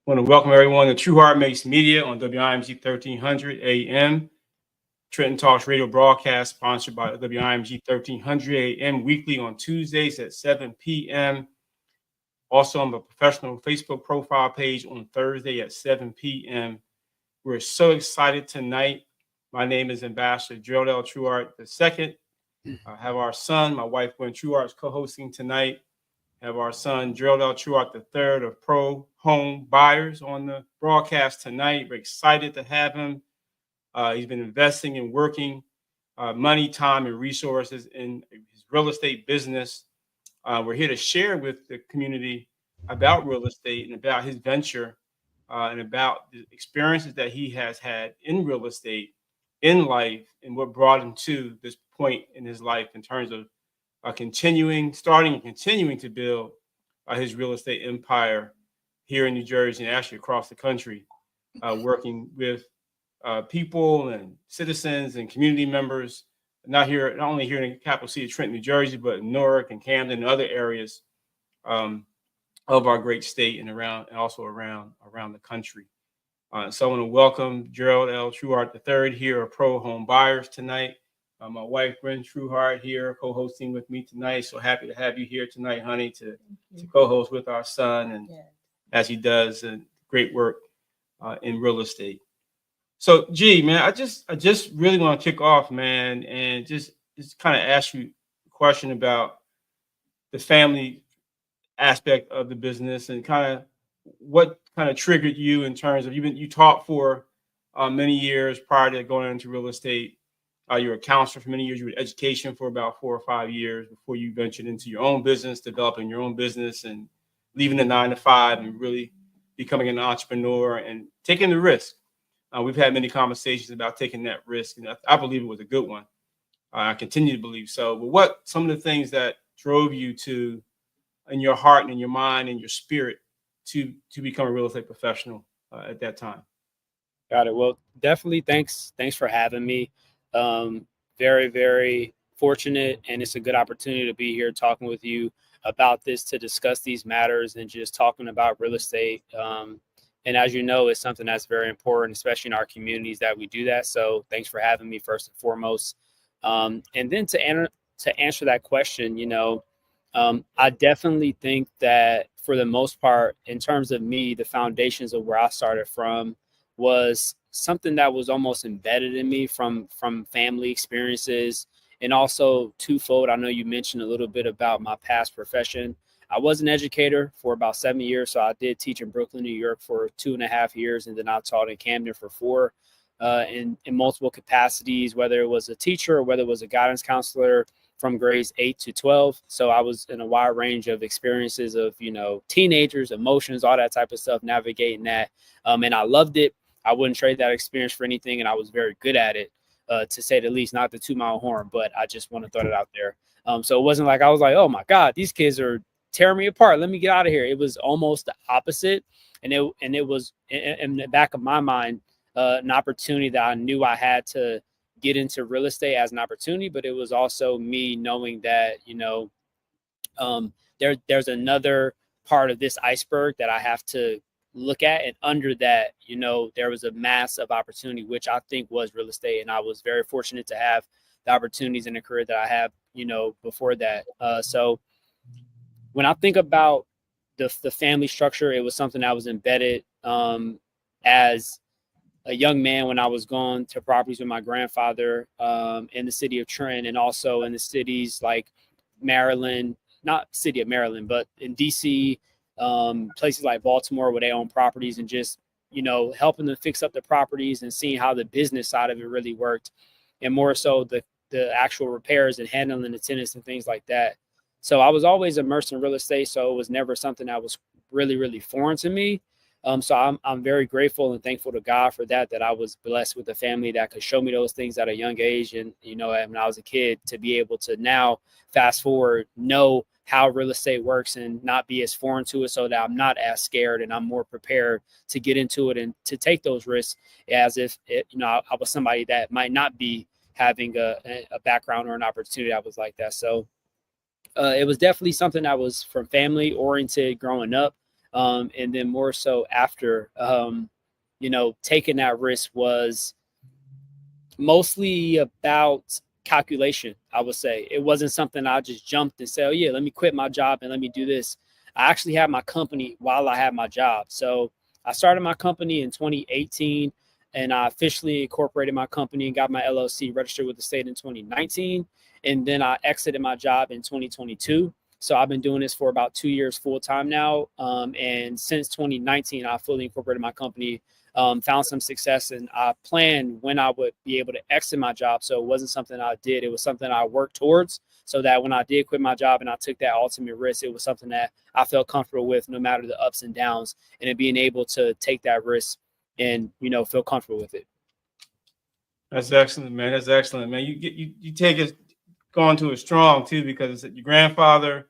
I want to welcome everyone to Truehart Makes Media on WIMG 1300 AM. Trenton Talks radio broadcast sponsored by WIMG 1300 AM weekly on Tuesdays at 7 p.m. Also on the professional Facebook profile page on Thursday at 7 p.m. We're so excited tonight. My name is Ambassador Gerald Truehart II. I have our son, my wife Gwen Truehart, is co-hosting tonight. Have our son Gerald Truehart III of Pro Home Buyers on the broadcast tonight. We're excited to have him. He's been investing and working money, time, and resources in his real estate business. We're here to share with the community about real estate and about his venture and about the experiences that he has had in real estate, in life, and what brought him to this point in his life in terms of starting and continuing to build his real estate empire here in New Jersey and actually across the country, working with people and citizens and community members, not only here in the capital city of Trenton, New Jersey, but in Newark and Camden and other areas um, of our great state and also around the country. So I want to welcome Gerald L. Truehart III here of Pro Home Buyers tonight. My wife, Gwen Truehart, here co-hosting with me tonight. So happy to have you here tonight, honey, to co-host with our son, and as he does great work in real estate. So, man, I just really want to kick off, man, and just kind of ask you a question about the family aspect of the business and kind of what kind of triggered you in terms of you taught for many years prior to going into real estate. You were a counselor for many years. You were in education for about 4 or 5 years before you ventured into your own business, developing your own business and leaving the 9 to 5 and really becoming an entrepreneur and taking the risk. We've had many conversations about taking that risk, and I believe it was a good one. I continue to believe so. But what some of the things that drove you to, in your heart and in your mind and your spirit, to become a real estate professional at that time? Got it. Well, definitely thanks for having me. Very, very fortunate, and it's a good opportunity to be here talking with you about this, to discuss these matters and just talking about real estate. And as you know, it's something that's very important, especially in our communities, that we do that. So thanks for having me first and foremost. And then to answer that question, I definitely think that for the most part, in terms of me, the foundations of where I started from was something that was almost embedded in me from family experiences, and also twofold. I know you mentioned a little bit about my past profession. I was an educator for about 7 years. So I did teach in Brooklyn, New York for 2.5 years. And then I taught in Camden for 4 in multiple capacities, whether it was a teacher or whether it was a guidance counselor from grades 8 to 12. So I was in a wide range of experiences of, teenagers, emotions, all that type of stuff, navigating that. And I loved it. I wouldn't trade that experience for anything. And I was very good at it, to say the least, not the 2-mile horn, but I just want to throw it out there. So it wasn't like I was like, oh my God, these kids are tearing me apart. Let me get out of here. It was almost the opposite. And it was in the back of my mind, an opportunity that I knew I had to get into real estate as an opportunity, but it was also me knowing that, there's another part of this iceberg that I have to look at. And under that, there was a massive opportunity, which I think was real estate. And I was very fortunate to have the opportunities in the career that I have, before that. So when I think about the family structure, it was something that was embedded as a young man when I was going to properties with my grandfather in the city of Trenton, and also in the cities like Maryland, not city of Maryland, but in DC, places like Baltimore, where they own properties, and just, helping them fix up the properties and seeing how the business side of it really worked, and more so the actual repairs and handling the tenants and things like that. So I was always immersed in real estate. So it was never something that was really, really foreign to me. So I'm very grateful and thankful to God for that I was blessed with a family that could show me those things at a young age. And, when I was a kid, to be able to now fast forward, know how real estate works and not be as foreign to it, so that I'm not as scared and I'm more prepared to get into it and to take those risks, as if I was somebody that might not be having a background or an opportunity that was like that. So it was definitely something that was from family oriented growing up. And then more so after, taking that risk was mostly about calculation. I would say it wasn't something I just jumped and said, oh yeah, let me quit my job and let me do this. I actually had my company while I had my job. So I started my company in 2018 and I officially incorporated my company and got my LLC registered with the state in 2019. And then I exited my job in 2022. So I've been doing this for about 2 years full time now. And since 2019, I fully incorporated my company, found some success, and I planned when I would be able to exit my job. So it wasn't something I did. It was something I worked towards, so that when I did quit my job and I took that ultimate risk, it was something that I felt comfortable with no matter the ups and downs, and it being able to take that risk and, feel comfortable with it. That's excellent, man. That's excellent, man. You take it going to it strong too, because your grandfather,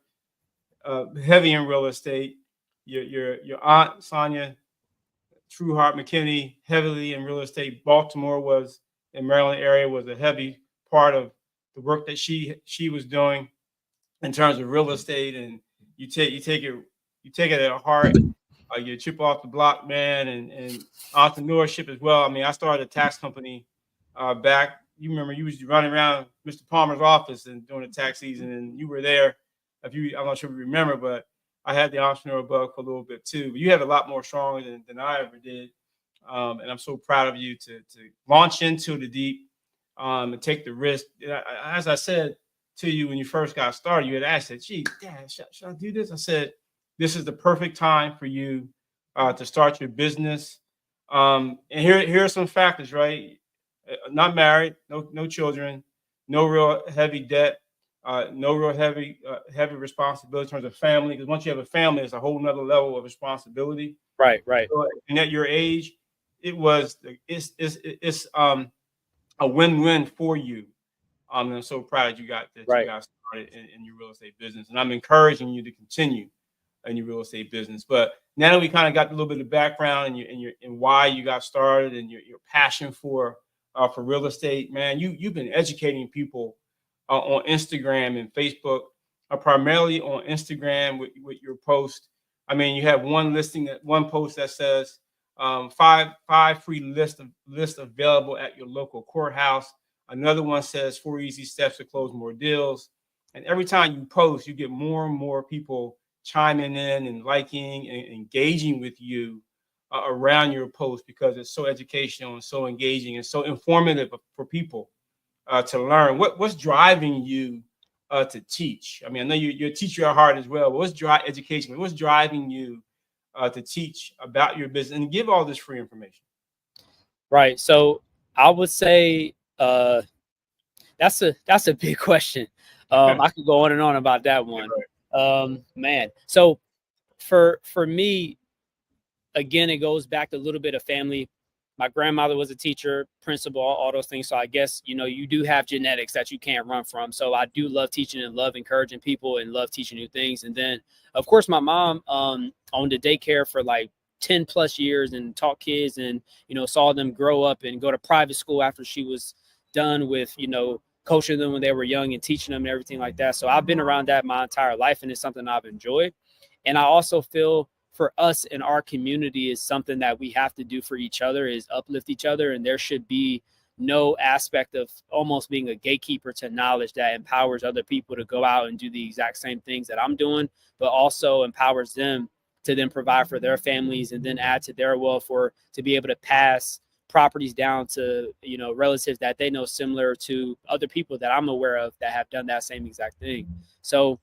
heavy in real estate, your aunt Sonia Truehart McKinney, heavily in real estate. Baltimore was in Maryland area was a heavy part of the work that she was doing in terms of real estate, and you take it at heart. You chip off the block, man, and entrepreneurship as well. I mean, I started a tax company back. You remember you was running around Mr. Palmer's office and during the tax season, and you were there. I'm not sure if you remember, but I had the entrepreneur bug for a little bit too. But you had a lot more stronger than I ever did, and I'm so proud of you to launch into the deep and take the risk. As I said to you when you first got started, you had asked, said, "Gee, Dad, should I do this?" I said, "This is the perfect time for you to start your business." And here are some factors, right? Not married, no children, no real heavy debt, no real heavy responsibility in terms of family. Because once you have a family, it's a whole nother level of responsibility. Right. So, and at your age, it's a win-win for you. I'm so proud you got Right. started in your real estate business, and I'm encouraging you to continue in your real estate business. But now that we kind of got a little bit of background and why you got started and your passion for real estate, man, you've been educating people on Instagram and Facebook, primarily on Instagram with your post. I mean, you have one post that says five free lists available at your local courthouse. Another one says 4 easy steps to close more deals. And every time you post, you get more and more people chiming in and liking and engaging with you around your post, because it's so educational and so engaging and so informative for people to learn. What's driving you to teach? I mean, I know you're a teacher at heart as well, but what's driving you to teach about your business and give all this free information? Right. So I would say that's a big question. I could go on and on about that one. Man. So for me, again, it goes back to a little bit of family. My grandmother was a teacher, principal, all those things. So I guess, you do have genetics that you can't run from. So I do love teaching and love encouraging people and love teaching new things. And then, of course, my mom owned a daycare for like 10 plus years and taught kids and, saw them grow up and go to private school after she was done with, coaching them when they were young and teaching them and everything like that. So I've been around that my entire life, and it's something I've enjoyed. And I also feel for us in our community is something that we have to do for each other is uplift each other. And there should be no aspect of almost being a gatekeeper to knowledge that empowers other people to go out and do the exact same things that I'm doing, but also empowers them to then provide for their families and then add to their wealth, or to be able to pass properties down to, relatives that they know, similar to other people that I'm aware of that have done that same exact thing. So,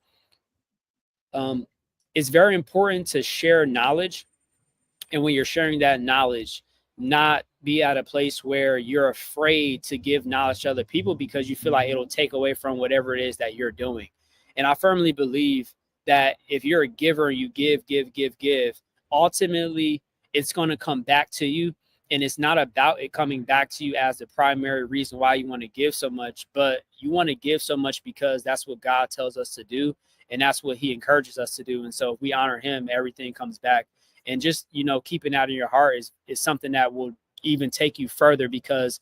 it's very important to share knowledge. And when you're sharing that knowledge, not be at a place where you're afraid to give knowledge to other people because you feel like it'll take away from whatever it is that you're doing. And I firmly believe that if you're a giver, you give, ultimately it's going to come back to you. And it's not about it coming back to you as the primary reason why you want to give so much, but you want to give so much because that's what God tells us to do. And that's what he encourages us to do. And so if we honor him, everything comes back. And just, keeping that in your heart is something that will even take you further, because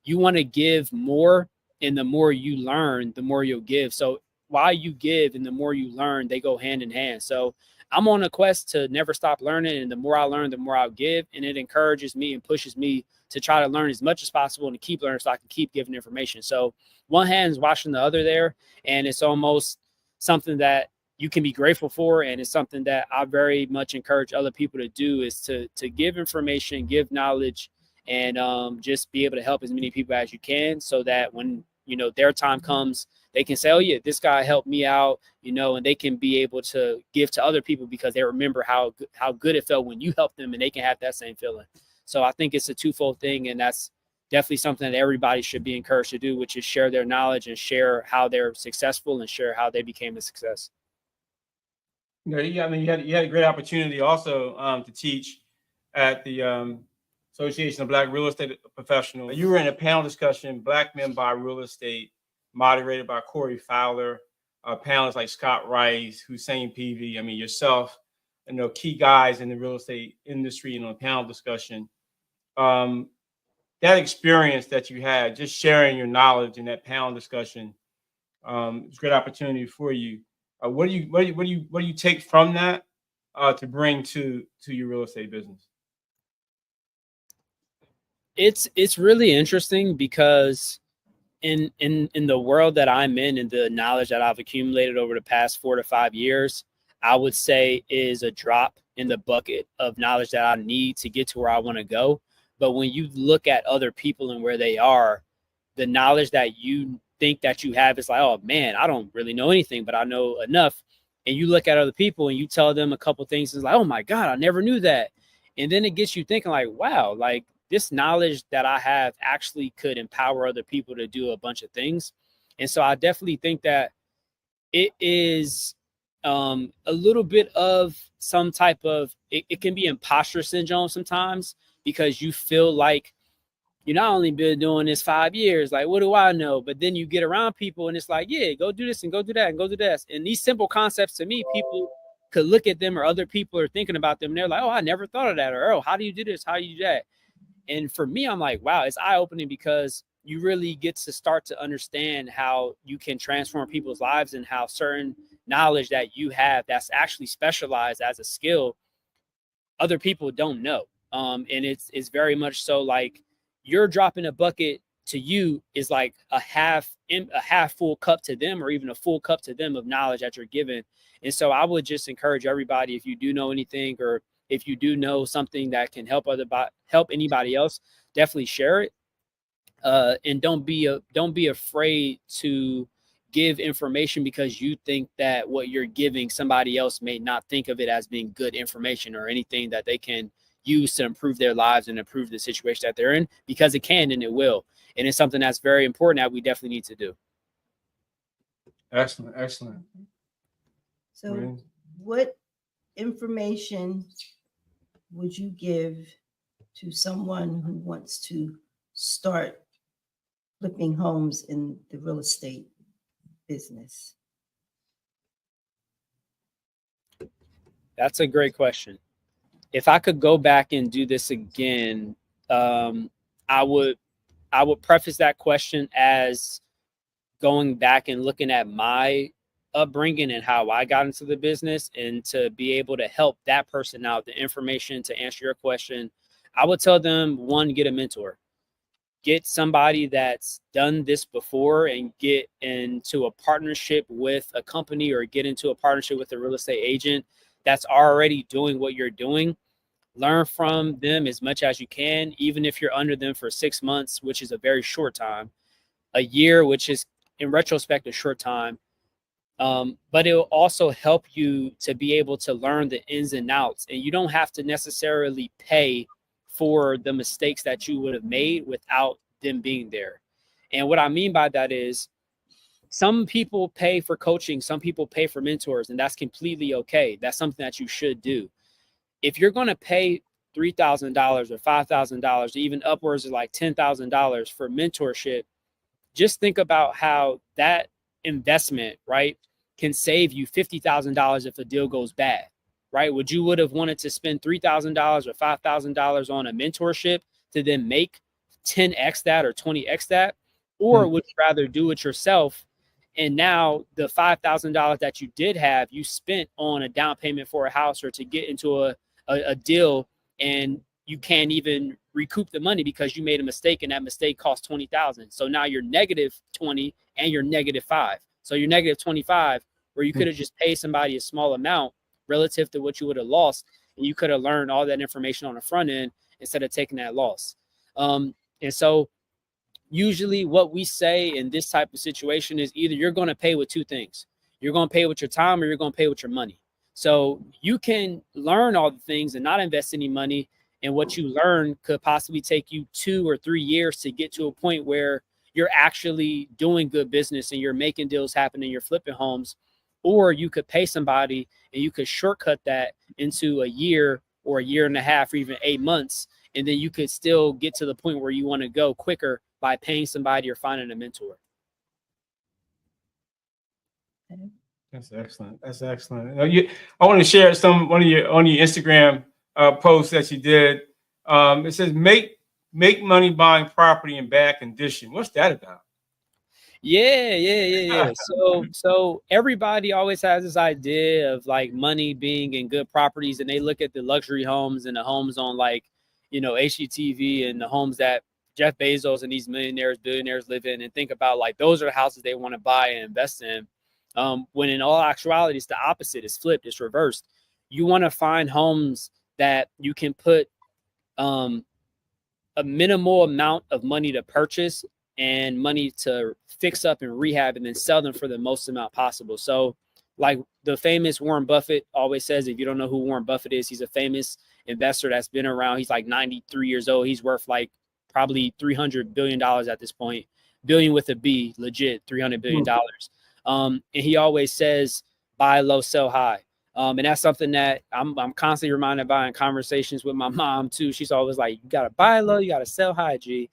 you want to give more. And the more you learn, the more you'll give. So while you give and the more you learn, they go hand in hand. So I'm on a quest to never stop learning. And the more I learn, the more I'll give. And it encourages me and pushes me to try to learn as much as possible and to keep learning so I can keep giving information. So one hand is watching the other there. And it's almost something that you can be grateful for. And it's something that I very much encourage other people to do, is to give information, give knowledge, and just be able to help as many people as you can, so that when, their time comes, they can say, oh yeah, this guy helped me out, and they can be able to give to other people because they remember how good it felt when you helped them, and they can have that same feeling. So I think it's a twofold thing, and that's definitely something that everybody should be encouraged to do, which is share their knowledge and share how they're successful and share how they became a success. I mean, you had a great opportunity also to teach at the Association of Black Real Estate Professionals. You were in a panel discussion, Black Men Buy Real Estate, moderated by Corey Fowler. Panelists like Scott Rice, Hussein Peavy, I mean, yourself, key guys in the real estate industry and on panel discussion. That experience that you had, just sharing your knowledge in that panel discussion, it's a great opportunity for you. What do you take from that to bring to your real estate business? It's really interesting because in the world that I'm in and the knowledge that I've accumulated over the past 4 to 5 years, I would say is a drop in the bucket of knowledge that I need to get to where I want to go. But when you look at other people and where they are, the knowledge that you think that you have is like, oh man, I don't really know anything, but I know enough. And you look at other people and you tell them a couple things, it's like, oh my God, I never knew that. And then it gets you thinking like, wow, like this knowledge that I have actually could empower other people to do a bunch of things. And so I definitely think that it is a little bit of some type of, it can be imposter syndrome sometimes, because you feel like you not only been doing this 5 years, like, what do I know? But then you get around people and it's like, yeah, go do this and go do that and go do that. And these simple concepts, to me, people could look at them, or other people are thinking about them, and they're like, oh, I never thought of that. Or, oh, how do you do this? How do you do that? And for me, I'm like, wow, it's eye-opening, because you really get to start to understand how you can transform people's lives, and how certain knowledge that you have that's actually specialized as a skill, other people don't know. And it's very much so like you're dropping a bucket to you is like a half full cup to them, or even a full cup to them of knowledge that you're given. And so I would just encourage everybody, if you do know anything, or if you do know something that can help anybody else, definitely share it. And don't be afraid to give information, because you think that what you're giving, somebody else may not think of it as being good information or anything that they can use to improve their lives and improve the situation that they're in, because it can and it will. And it's something that's very important that we definitely need to do. Excellent. So what information would you give to someone who wants to start flipping homes in the real estate business? That's a great question. If I could go back and do this again, I would preface that question as going back and looking at my upbringing and how I got into the business, and to be able to help that person out, the information to answer your question, I would tell them, one, get a mentor. Get somebody that's done this before, and get into a partnership with a company, or get into a partnership with a real estate agent that's already doing what you're doing. Learn from them as much as you can, even if you're under them for 6 months, which is a very short time, a year, which is in retrospect a short time. But it will also help you to be able to learn the ins and outs, and you don't have to necessarily pay for the mistakes that you would have made without them being there. And what I mean by that is, some people pay for coaching, some people pay for mentors, and that's completely okay. That's something that you should do. If you're going to pay $3,000 or $5,000, even upwards of like $10,000 for mentorship, just think about how that investment, right, can save you $50,000 if a deal goes bad, right? Would you have wanted to spend $3,000 or $5,000 on a mentorship to then make 10x that or 20x that? Or would you rather do it yourself And now the $5,000 that you did have, you spent on a down payment for a house or to get into a deal, and you can't even recoup the money because you made a mistake, and that mistake cost $20,000. So now you're negative 20 and you're negative 5. So you're negative 25, where you could have just paid somebody a small amount relative to what you would have lost, and you could have learned all that information on the front end instead of taking that loss. And so usually what we say in this type of situation is either you're going to pay with two things. You're going to pay with your time, or you're going to pay with your money. So you can learn all the things and not invest any money, and what you learn could possibly take you 2 or 3 years to get to a point where you're actually doing good business and you're making deals happen and you're flipping homes. Or you could pay somebody and you could shortcut that into a year or a year and a half or even 8 months, and then you could still get to the point where you want to go quicker by paying somebody or finding a mentor. That's excellent. That's excellent. I want to share one of your Instagram posts that you did. It says make money buying property in bad condition. What's that about? Yeah. So everybody always has this idea of like money being in good properties, and they look at the luxury homes and the homes on like, HGTV and the homes that Jeff Bezos and these millionaires, billionaires live in, and think about like those are the houses they want to buy and invest in. When in all actuality, it's the opposite. It's flipped. It's reversed. You want to find homes that you can put a minimal amount of money to purchase and money to fix up and rehab, and then sell them for the most amount possible. So like the famous Warren Buffett always says, if you don't know who Warren Buffett is, he's a famous investor that's been around. He's like 93 years old. He's worth like probably $300 billion at this point, billion with a B, legit $300 billion. And he always says, buy low, sell high. And that's something that I'm constantly reminded by in conversations with my mom too. She's always like, you got to buy low, you got to sell high, G.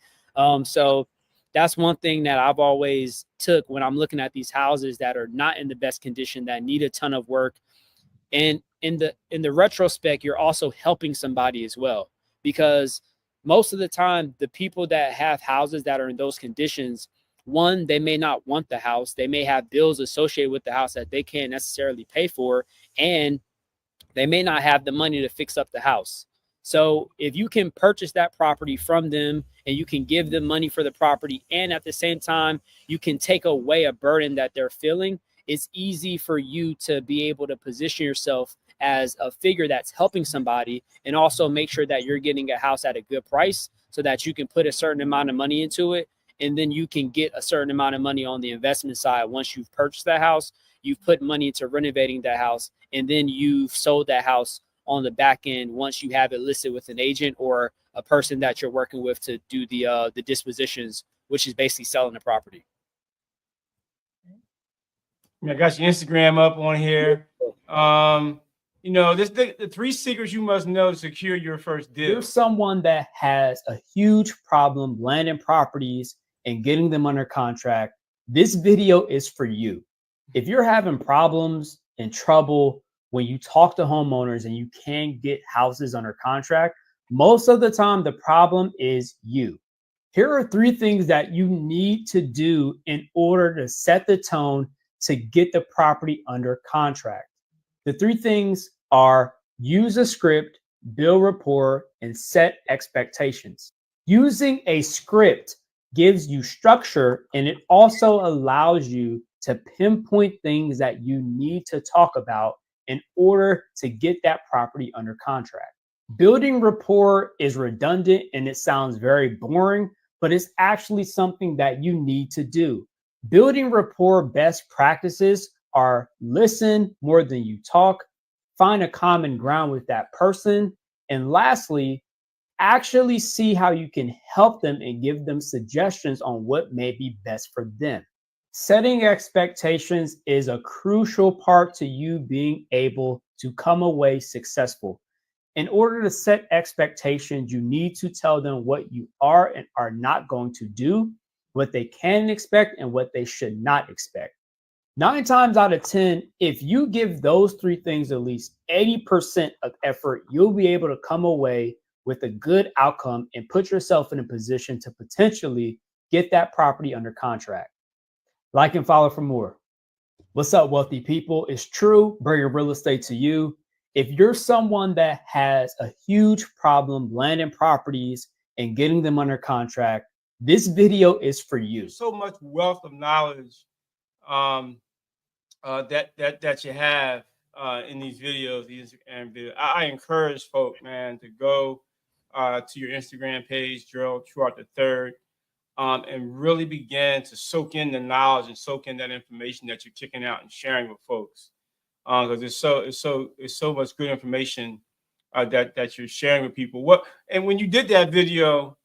So that's one thing that I've always took when I'm looking at these houses that are not in the best condition, that need a ton of work. And in the retrospect, you're also helping somebody as well, because most of the time, the people that have houses that are in those conditions, one, they may not want the house. They may have bills associated with the house that they can't necessarily pay for, and they may not have the money to fix up the house. So if you can purchase that property from them and you can give them money for the property, and at the same time, you can take away a burden that they're feeling, it's easy for you to be able to position yourself as a figure that's helping somebody, and also make sure that you're getting a house at a good price so that you can put a certain amount of money into it. And then you can get a certain amount of money on the investment side. Once you've purchased that house, you've put money into renovating that house, and then you've sold that house on the back end once you have it listed with an agent or a person that you're working with to do the dispositions, which is basically selling the property. I got your Instagram up on here. The 3 secrets you must know to secure your first deal. You're someone that has a huge problem landing properties and getting them under contract. This video is for you. If you're having problems and trouble when you talk to homeowners and you can't get houses under contract, most of the time the problem is you. Here are 3 things that you need to do in order to set the tone to get the property under contract. The 3 things are: use a script, build rapport, and set expectations. Using a script gives you structure, and it also allows you to pinpoint things that you need to talk about in order to get that property under contract. Building rapport is redundant and it sounds very boring, but it's actually something that you need to do. Building rapport best practices are: listen more than you talk, find a common ground with that person, and lastly, actually see how you can help them and give them suggestions on what may be best for them. Setting expectations is a crucial part to you being able to come away successful. In order to set expectations, you need to tell them what you are and are not going to do, what they can expect, and what they should not expect. 9 times out of 10, if you give those 3 things at least 80% of effort, you'll be able to come away with a good outcome and put yourself in a position to potentially get that property under contract. Like and follow for more. What's up, wealthy people? It's True, bringing real estate to you. If you're someone that has a huge problem landing properties and getting them under contract, this video is for you. So much wealth of knowledge that you have in these videos, these Instagram videos. I encourage folks, man, to go to your Instagram page, Gerald Truehart III, and really begin to soak in the knowledge and soak in that information that you're kicking out and sharing with folks. Because it's so much good information that you're sharing with people. And when you did that video,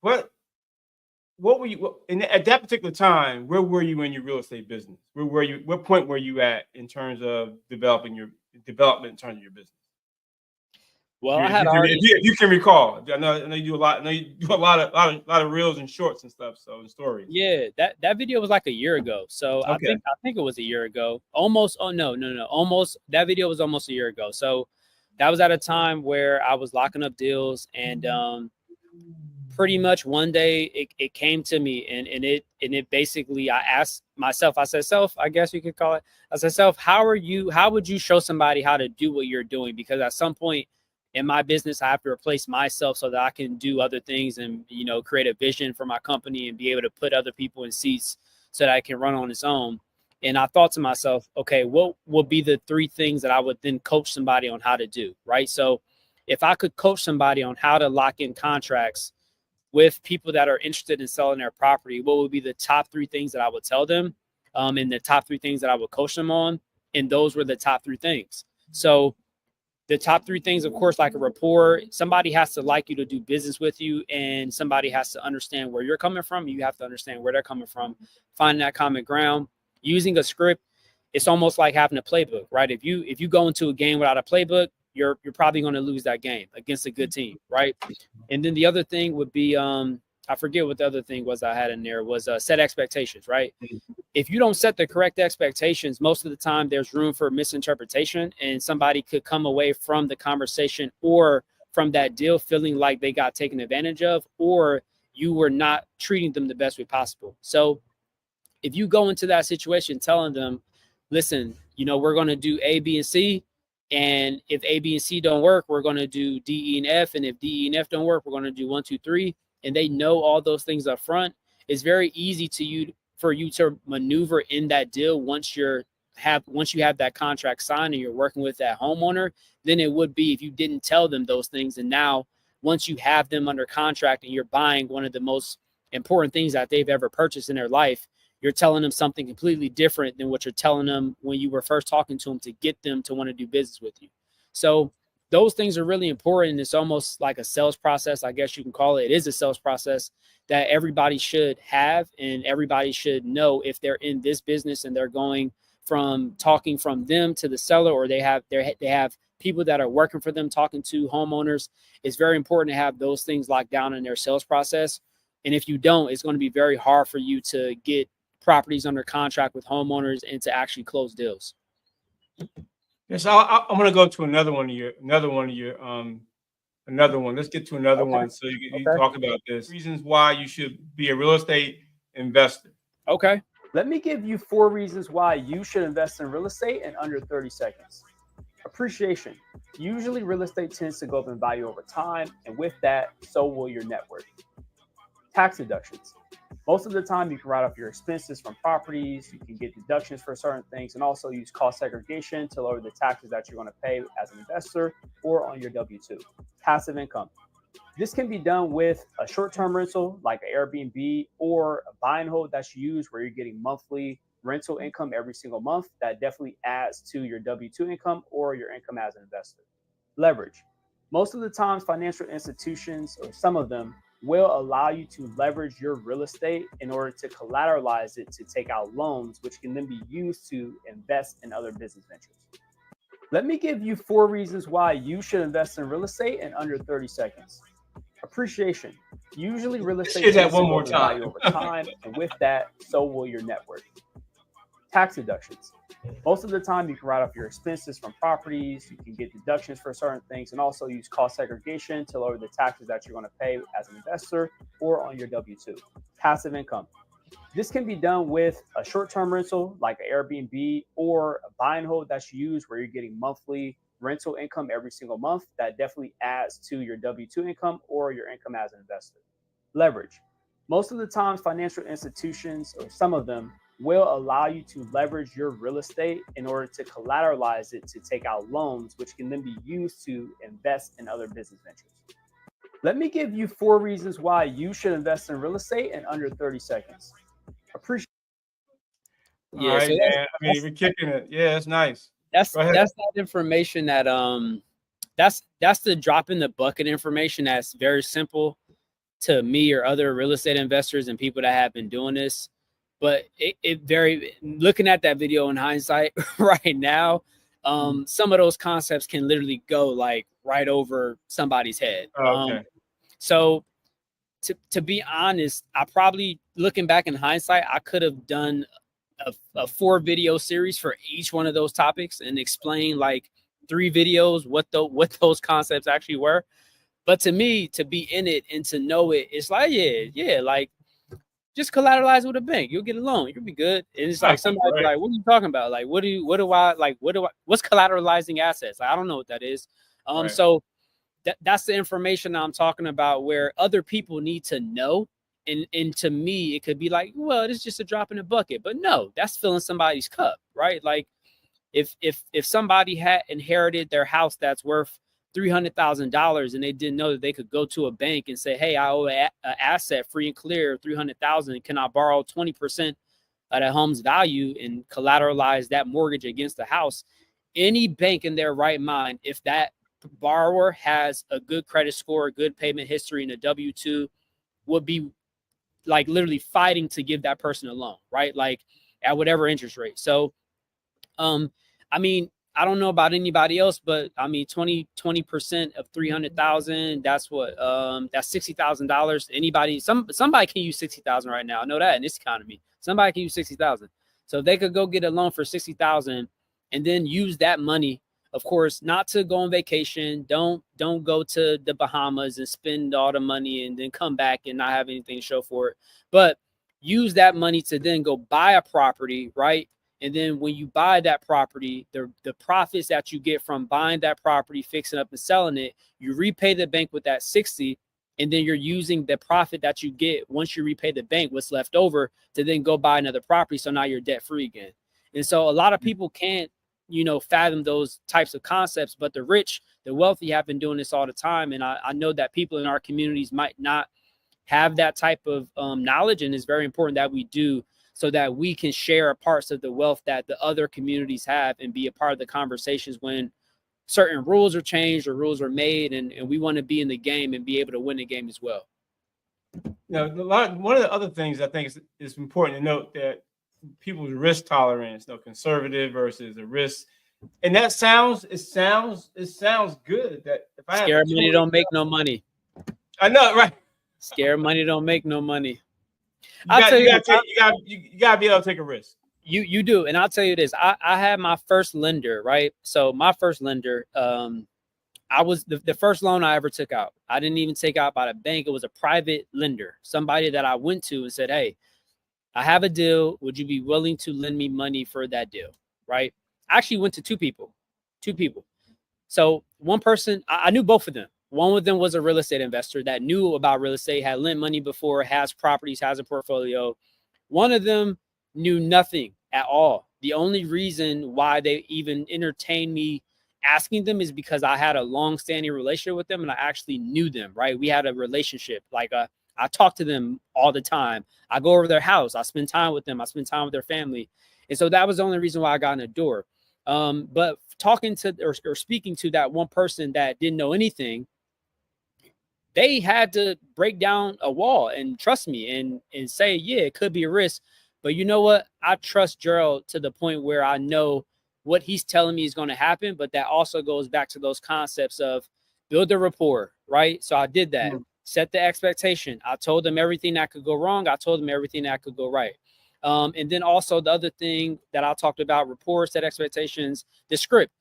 what were you at that particular time? Where were you in your real estate business? Where were you? What point were you at in terms of development in terms of your business? Well, I had already. If you can recall, I know you do a lot. I know you do a lot of reels and shorts and stuff. So and stories. Yeah, that video was like a year ago. So okay. I think it was a year ago. Almost. Oh no. Almost. That video was almost a year ago. So that was at a time where I was locking up deals, and pretty much one day it came to me, and it basically, I asked myself. I said, self, I guess you could call it. I said, self, how would you show somebody how to do what you're doing? Because at some point in my business, I have to replace myself so that I can do other things and, create a vision for my company and be able to put other people in seats so that I can run on its own. And I thought to myself, okay, what would be the 3 things that I would then coach somebody on how to do, right? So if I could coach somebody on how to lock in contracts with people that are interested in selling their property, what would be the top 3 things that I would tell them, and the top 3 things that I would coach them on? And those were the top 3 things. So the top 3 things, of course, like a rapport. Somebody has to like you to do business with you, and somebody has to understand where you're coming from. You have to understand where they're coming from. Finding that common ground. Using a script, it's almost like having a playbook, right? If you go into a game without a playbook, you're probably going to lose that game against a good team, right? And then the other thing would be, I forget what the other thing was I had in there, was set expectations, right? If you don't set the correct expectations, most of the time there's room for misinterpretation, and somebody could come away from the conversation or from that deal feeling like they got taken advantage of, or you were not treating them the best way possible. So if you go into that situation telling them, listen, we're going to do A, B, and C. And if A, B, and C don't work, we're going to do D, E, and F. And if D, E, and F don't work, we're going to do 1, 2, 3. And they know all those things up front. It's very easy for you to maneuver in that deal once you have that contract signed and you're working with that homeowner, than it would be if you didn't tell them those things. And now, once you have them under contract and you're buying one of the most important things that they've ever purchased in their life, you're telling them something completely different than what you're telling them when you were first talking to them to get them to want to do business with you. So those things are really important. It's almost like a sales process, I guess you can call it. It is a sales process that everybody should have, and everybody should know if they're in this business and they're going from talking from them to the seller, or they have people that are working for them talking to homeowners. It's very important to have those things locked down in their sales process. And if you don't, it's going to be very hard for you to get properties under contract with homeowners and to actually close deals. Yes, I'm going to go to another one. Let's get to another one. So you talk about this. Reasons why you should be a real estate investor. Okay. Let me give you 4 reasons why you should invest in real estate in under 30 seconds. Appreciation. Usually real estate tends to go up in value over time, and with that, so will your net worth. Tax deductions. Most of the time, you can write off your expenses from properties, you can get deductions for certain things, and also use cost segregation to lower the taxes that you're going to pay as an investor or on your W-2. Passive income. This can be done with a short-term rental like an Airbnb, or a buy and hold that's used where you're getting monthly rental income every single month. That definitely adds to your W-2 income or your income as an investor. Leverage. Most of the times, financial institutions, or some of them, will allow you to leverage your real estate in order to collateralize it to take out loans, which can then be used to invest in other business ventures. Let me give you 4 reasons why you should invest in real estate in under 30 seconds. Appreciation. Usually real estate Say that one more time. value over time, and with that, so will your net worth. Tax deductions. Most of the time, you can write off your expenses from properties, you can get deductions for certain things, and also use cost segregation to lower the taxes that you're going to pay as an investor or on your W-2. Passive income. This can be done with a short-term rental like an Airbnb or a buy and hold that you use where you're getting monthly rental income every single month. That definitely adds to your W-2 income or your income as an investor. Leverage. Most of the times, financial institutions, or some of them, will allow you to leverage your real estate in order to collateralize it to take out loans, which can then be used to invest in other business ventures. Let me give you 4 reasons why you should invest in real estate in under 30 seconds. Appreciate. All right, so man. I mean, we're kicking it. Yeah, it's nice. that's Go ahead. that information that that's the drop in the bucket information that's very simple to me or other real estate investors and people that have been doing this. But it very, looking at that video in hindsight right now, some of those concepts can literally go like right over somebody's head. Oh, okay. So to be honest, I probably, looking back in hindsight, I could have done a 4 video series for each one of those topics and explain like 3 videos what those concepts actually were. But to me, to be in it and to know it, it's like, yeah, like just collateralize with a bank. You'll get a loan. You'll be good. And it's like somebody's right. Like, what are you talking about? Like, what's collateralizing assets? Like, I don't know what that is. Right. So that's the information I'm talking about where other people need to know. And to me, it could be like, well, it's just a drop in the bucket. But no, that's filling somebody's cup, right? Like if somebody had inherited their house that's worth $300,000 and they didn't know that they could go to a bank and say, hey, I owe an asset free and clear $300,000. Can I borrow 20% of that home's value and collateralize that mortgage against the house? Any bank in their right mind, if that borrower has a good credit score, a good payment history, and a W-2, would be like literally fighting to give that person a loan, right? Like at whatever interest rate. So, I mean, I don't know about anybody else, but I mean, 20% of 300,000, that's what, that's $60,000. Anybody, somebody can use 60,000 right now. I know that in this economy, somebody can use 60,000. So if they could go get a loan for 60,000 and then use that money, of course, not to go on vacation. Don't go to the Bahamas and spend all the money and then come back and not have anything to show for it. But use that money to then go buy a property, right? And then when you buy that property, the profits that you get from buying that property, fixing up and selling it, you repay the bank with that 60, and then you're using the profit that you get once you repay the bank, what's left over, to then go buy another property. So now you're debt free again. And so a lot of people can't, fathom those types of concepts, but the rich, the wealthy have been doing this all the time. And I know that people in our communities might not have that type of knowledge. And it's very important that we do, so that we can share parts of the wealth that the other communities have and be a part of the conversations when certain rules are changed or rules are made. And we want to be in the game and be able to win the game as well. One of the other things I think is important to note that people's risk tolerance, conservative versus a risk. And that sounds good that if I Scared money don't make no money. I know, right? Scared money don't make no money. You gotta be able to take a risk. You do. And I'll tell you this, I had my first lender, right? So my first lender, I was the first loan I ever took out. I didn't even take out by the bank. It was a private lender, somebody that I went to and said, hey, I have a deal. Would you be willing to lend me money for that deal? Right. I actually went to two people. So one person, I knew both of them. One of them was a real estate investor that knew about real estate, had lent money before, has properties, has a portfolio. One of them knew nothing at all. The only reason why they even entertained me asking them is because I had a long-standing relationship with them and I actually knew them, right? We had a relationship. Like I talk to them all the time. I go over their house. I spend time with them. I spend time with their family. And so that was the only reason why I got in the door. But talking to or speaking to that one person that didn't know anything, they had to break down a wall and trust me and say, yeah, it could be a risk. But you know what? I trust Gerald to the point where I know what he's telling me is going to happen. But that also goes back to those concepts of build the rapport, right? So I did that. Set the expectation. I told them everything that could go wrong. I told them everything that could go right. And then also the other thing that I talked about, reports, set expectations, the script.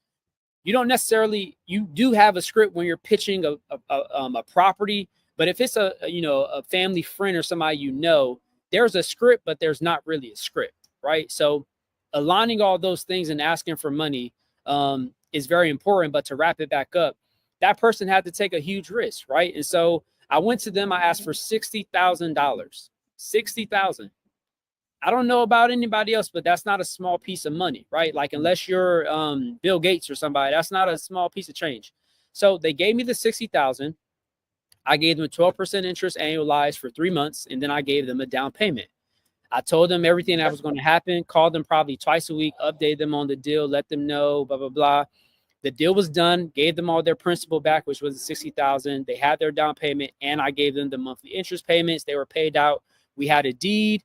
You don't necessarily, you do have a script when you're pitching a property, but if it's a family friend or somebody, there's a script, but there's not really a script, right? So aligning all those things and asking for money is very important. But to wrap it back up, that person had to take a huge risk, right? And so I went to them, I asked for $60,000, $60,000. I don't know about anybody else, but that's not a small piece of money, right? Like unless you're Bill Gates or somebody, that's not a small piece of change. So they gave me the 60,000. I gave them 12% interest annualized for 3 months, and then I gave them a down payment. I told them everything that was going to happen, called them probably twice a week, update them on the deal, let them know, blah, blah, blah. The deal was done, gave them all their principal back, which was the 60,000. They had their down payment, and I gave them the monthly interest payments. They were paid out. We had a deed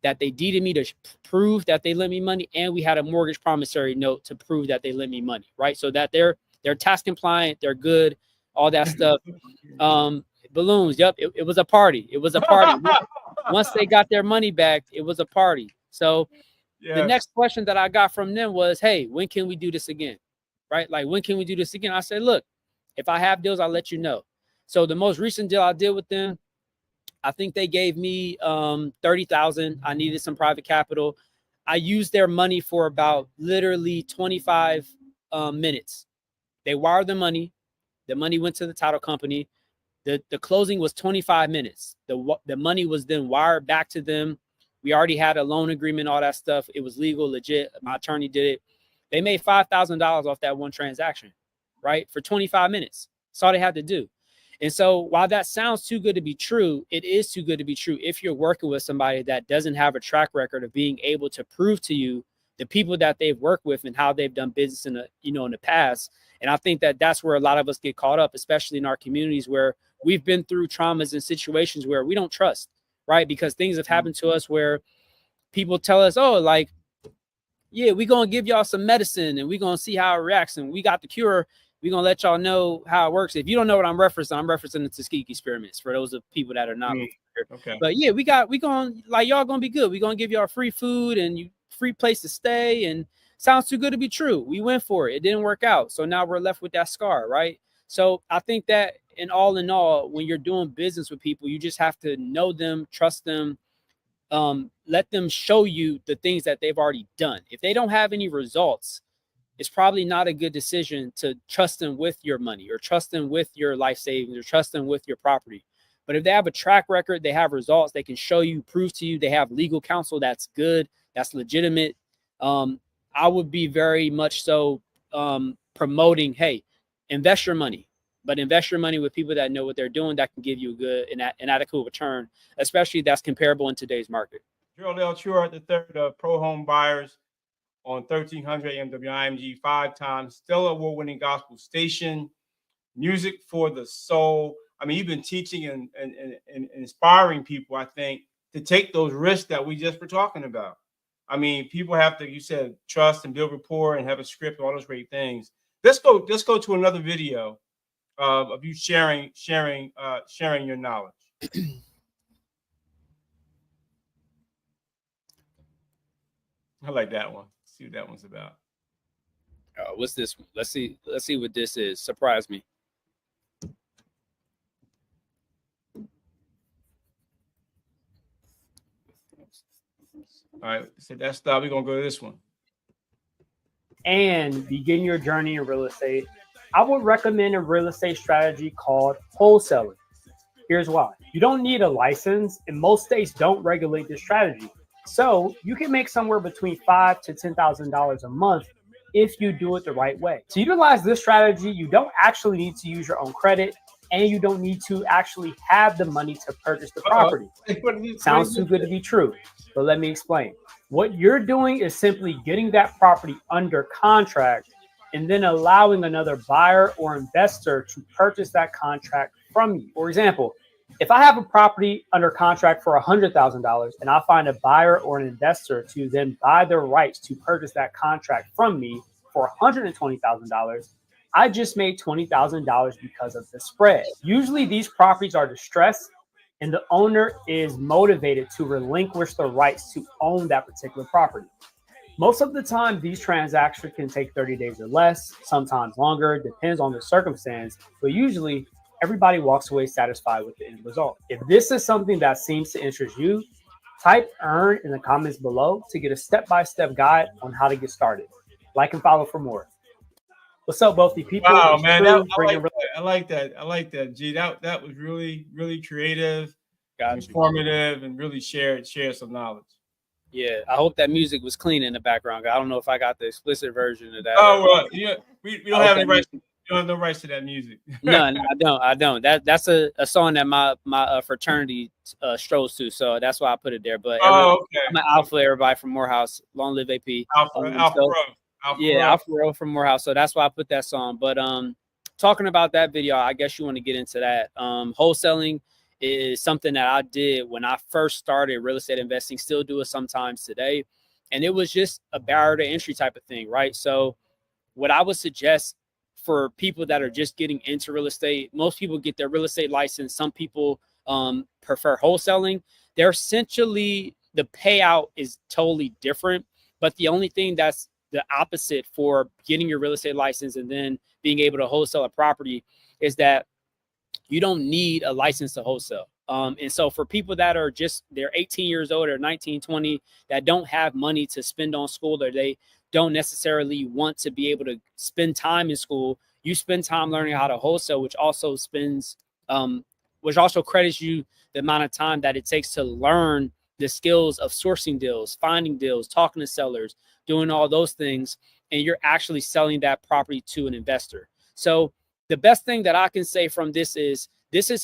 that they deeded me to prove that they lent me money, and we had a mortgage promissory note to prove that they lent me money, right? So that they're tax compliant, they're good, all that stuff. Balloons, yep, it was a party. It was a party. Once they got their money back, it was a party. So the next question that I got from them was, hey, when can we do this again? Right? Like, when can we do this again? I said, look, if I have deals, I'll let you know. So the most recent deal I did with them, I think they gave me $30,000. I needed some private capital. I used their money for about literally 25 minutes. They wired the money. The money went to the title company. The closing was 25 minutes. The money was then wired back to them. We already had a loan agreement, all that stuff. It was legal, legit. My attorney did it. They made $5,000 off that one transaction, right? For 25 minutes. That's all they had to do. And so while that sounds too good to be true, it is too good to be true if you're working with somebody that doesn't have a track record of being able to prove to you the people that they've worked with and how they've done business in the past. And I think that that's where a lot of us get caught up, especially in our communities where we've been through traumas and situations where we don't trust, right? Because things have happened to us where people tell us, oh, like, yeah, we're going to give y'all some medicine and we're going to see how it reacts. And we got the cure. We're going to let y'all know how it works. If you don't know what I'm referencing the Tuskegee experiments for those of people that are not. Okay. But yeah, y'all going to be good. We're going to give y'all free food and free place to stay. And sounds too good to be true. We went for it. It didn't work out. So now we're left with that scar, right? So I think that in all, when you're doing business with people, you just have to know them, trust them, let them show you the things that they've already done. If they don't have any results, it's probably not a good decision to trust them with your money or trust them with your life savings or trust them with your property. But if they have a track record, they have results, they can show you, prove to you, they have legal counsel that's good, that's legitimate. I would be very much so promoting, hey, invest your money, but invest your money with people that know what they're doing, that can give you a good and adequate return, especially that's comparable in today's market. Gerald L. Truehart III, Pro Home Buyers on 1300 AM WIMG, 5 times Stellar Award-winning gospel station, music for the soul. I mean, you've been teaching and inspiring people, I think, to take those risks that we just were talking about. I mean, people have to, you said, trust and build rapport and have a script, all those great things. Let's go to another video of you sharing your knowledge. I like that one. Let's see what that one's about. What's this one? Let's see what this is. Surprise me. All right, so that's that. We're gonna go to this one. And begin your journey in real estate, I would recommend a real estate strategy called wholesaling. Here's why. You don't need a license, and most states don't regulate this strategy. So you can make somewhere between $5,000 to $10,000 a month if you do it the right way. To utilize this strategy, you don't actually need to use your own credit, and you don't need to actually have the money to purchase the property. Sounds too good to be true, but let me explain. What you're doing is simply getting that property under contract and then allowing another buyer or investor to purchase that contract from you. For example, if I have a property under contract for $100,000 and I find a buyer or an investor to then buy the rights to purchase that contract from me for $120,000, I just made $20,000 because of the spread. Usually these properties are distressed and the owner is motivated to relinquish the rights to own that particular property. Most of the time, these transactions can take 30 days or less, sometimes longer, depends on the circumstance, but usually everybody walks away satisfied with the end result. If this is something that seems to interest you, type earn in the comments below to get a step-by-step guide on how to get started. Like and follow for more. What's up, wealthy people? Wow, It's man, True, I like that. G, that was really creative, Got you. informative, and really shared some knowledge. Yeah, I hope that music was clean in the background. I don't know if I got the explicit version of that. Oh well, yeah, we don't have any rights. Music. You don't have no rights to that music. No, I don't. That's a song that my fraternity strolls to, so that's why I put it there. But okay. I'm out for everybody from Morehouse. Long live AP. Alpha Row from Morehouse. So that's why I put that song. But talking about that video, I guess you want to get into that. Wholesaling is something that I did when I first started real estate investing. Still do it sometimes today, and it was just a barrier to entry type of thing, right? So what I would suggest for people that are just getting into real estate, most people get their real estate license. Some people prefer wholesaling. They're essentially, the payout is totally different, but the only thing that's the opposite for getting your real estate license and then being able to wholesale a property is that you don't need a license to wholesale. And so for people that are they're 18 years old or 19, 20, that don't have money to spend on school, or they don't necessarily want to be able to spend time in school, you spend time learning how to wholesale, which also credits you the amount of time that it takes to learn the skills of sourcing deals, finding deals, talking to sellers, doing all those things, and you're actually selling that property to an investor. So the best thing that I can say from this is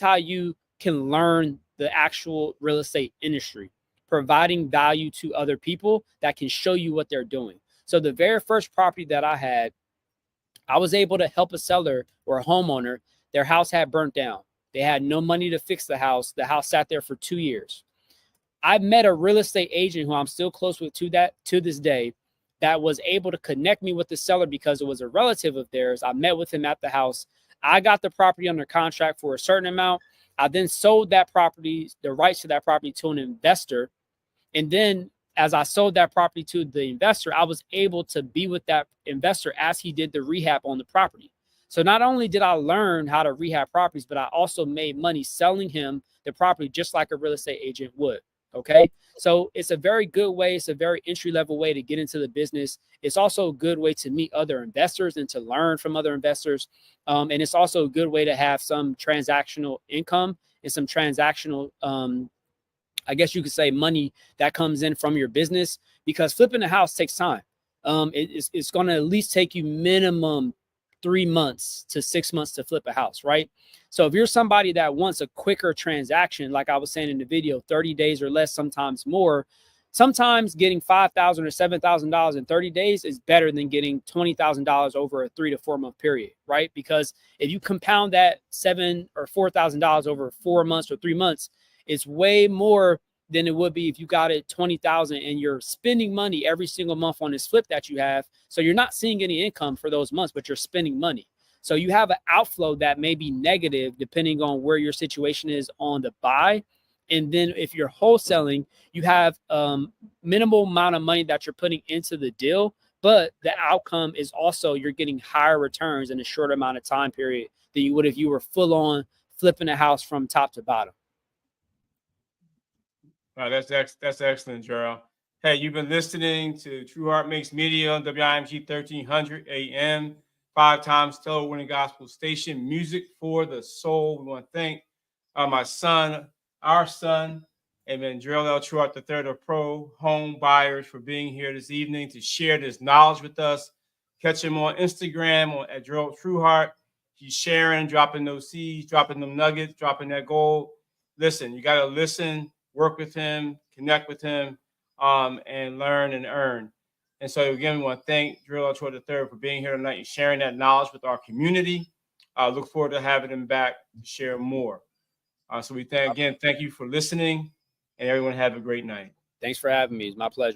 how you can learn the actual real estate industry, providing value to other people that can show you what they're doing. So the very first property that I had, I was able to help a seller or a homeowner. Their house had burnt down. They had no money to fix the house. The house sat there for 2 years. I met a real estate agent who I'm still close with to this day, that was able to connect me with the seller because it was a relative of theirs. I met with him at the house. I got the property under contract for a certain amount. I then sold that property, the rights to that property, to an investor. And then as I sold that property to the investor, I was able to be with that investor as he did the rehab on the property. So not only did I learn how to rehab properties, but I also made money selling him the property just like a real estate agent would. Okay. So it's a very good way. It's a very entry-level way to get into the business. It's also a good way to meet other investors and to learn from other investors. And it's also a good way to have some transactional income and some transactional, I guess you could say, money that comes in from your business, because flipping a house takes time. It's going to at least take you minimum 3 months to 6 months to flip a house, right? So if you're somebody that wants a quicker transaction, like I was saying in the video, 30 days or less, sometimes more, sometimes getting $5,000 or $7,000 in 30 days is better than getting $20,000 over a 3 to 4 month period, right? Because if you compound that $7,000 or $4,000 over 4 months or 3 months, it's way more than it would be if you got it $20,000 and you're spending money every single month on this flip that you have. So you're not seeing any income for those months, but you're spending money. So you have an outflow that may be negative depending on where your situation is on the buy. And then if you're wholesaling, you have minimal amount of money that you're putting into the deal, but the outcome is also you're getting higher returns in a shorter amount of time period than you would if you were full on flipping a house from top to bottom. Wow, that's excellent, Gerald. Hey, you've been listening to Truehart Makes Media on WIMG 1300 AM, 5 times stellar winning gospel station, music for the soul. We want to thank our son, amen, Gerald L. Truehart III of Pro Home Buyers, for being here this evening to share this knowledge with us. Catch him on Instagram at Gerald Truehart. He's sharing, dropping those seeds, dropping them nuggets, dropping that gold. Listen, you got to listen, work with him, connect with him, and learn and earn. And so, again, we want to thank Gerald L. Truehart III for being here tonight and sharing that knowledge with our community. Look forward to having him back to share more. So we thank you for listening, and everyone have a great night. Thanks for having me. It's my pleasure.